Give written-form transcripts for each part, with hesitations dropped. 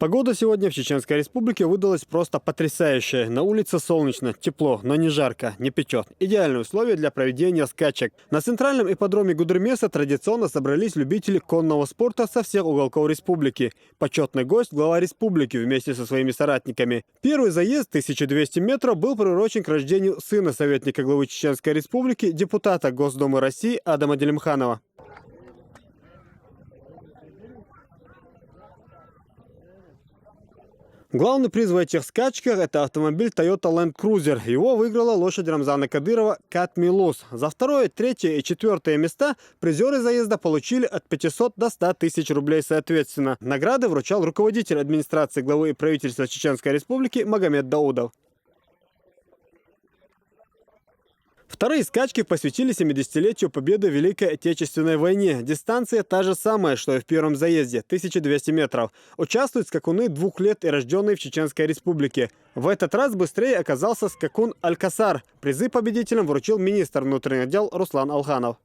Погода сегодня в Чеченской Республике выдалась просто потрясающая. На улице солнечно, тепло, но не жарко, не печет. Идеальные условия для проведения скачек. На центральном ипподроме Гудермеса традиционно собрались любители конного спорта со всех уголков республики. Почетный гость – глава республики вместе со своими соратниками. Первый заезд, 1200 метров, был приурочен к рождению сына советника главы Чеченской Республики, депутата Госдумы России Адама Делимханова. Главный приз в этих скачках – это автомобиль Toyota Land Cruiser. Его выиграла лошадь Рамзана Кадырова Cat Milus. За второе, третье и четвертое места призеры заезда получили от 500 до 100 тысяч рублей соответственно. Награды вручал руководитель администрации главы и правительства Чеченской Республики Магомед Даудов. Вторые скачки посвятили 70-летию победы в Великой Отечественной войне. Дистанция та же самая, что и в первом заезде – 1200 метров. Участвуют скакуны 2 лет и рожденные в Чеченской Республике. В этот раз быстрее оказался скакун Алькасар. Призы победителям вручил министр внутренних дел Руслан Алханов.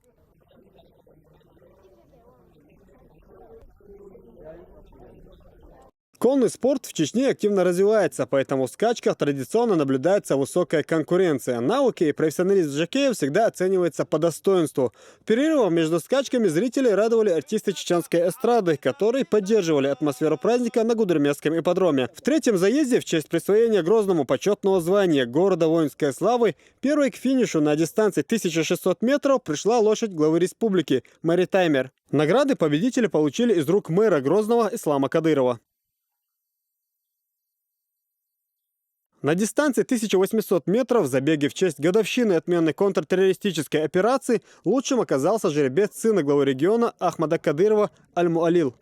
Конный спорт в Чечне активно развивается, поэтому в скачках традиционно наблюдается высокая конкуренция. Навыки и профессионализм жокеев всегда оценивается по достоинству. В перерывах между скачками зрителей радовали артисты чеченской эстрады, которые поддерживали атмосферу праздника на Гудермесском ипподроме. В третьем заезде в честь присвоения Грозному почетного звания города воинской славы первой к финишу на дистанции 1600 метров пришла лошадь главы республики Мэри Таймер. Награды победители получили из рук мэра Грозного Ислама Кадырова. На дистанции 1800 метров в забеге в честь годовщины отмены контртеррористической операции лучшим оказался жеребец сына главы региона Ахмада Кадырова Аль-Муалил.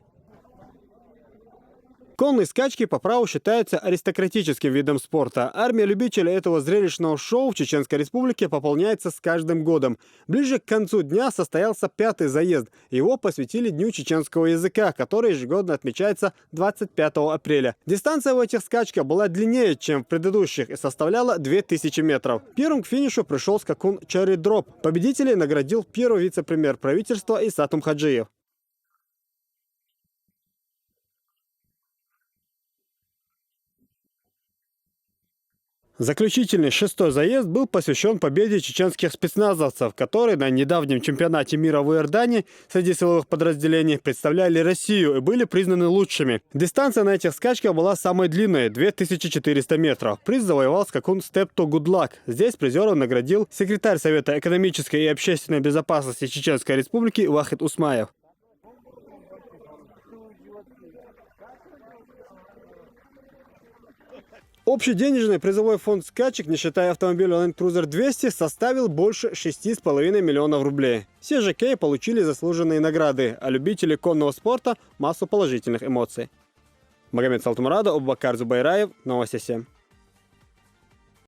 Конные скачки по праву считаются аристократическим видом спорта. Армия любителей этого зрелищного шоу в Чеченской Республике пополняется с каждым годом. Ближе к концу дня состоялся 5-й заезд. Его посвятили Дню чеченского языка, который ежегодно отмечается 25 апреля. Дистанция в этих скачках была длиннее, чем в предыдущих, и составляла 2000 метров. Первым к финишу пришел скакун Черри Дроп. Победителей наградил первый вице-премьер правительства Исатум Хаджиев. Заключительный 6-й заезд был посвящен победе чеченских спецназовцев, которые на недавнем чемпионате мира в Иордании среди силовых подразделений представляли Россию и были признаны лучшими. Дистанция на этих скачках была самой длинной – 2400 метров. Приз завоевал скакун Step to Good Luck. Здесь призеров наградил секретарь Совета экономической и общественной безопасности Чеченской Республики Вахид Усмаев. Общий денежный призовой фонд скачек, не считая автомобиля Land Cruiser 200, составил больше 6,5 миллионов рублей. Все жокеи получили заслуженные награды, а любители конного спорта – массу положительных эмоций. Магомед Салтумрадов, Абубакар Зубайраев, Новости 7.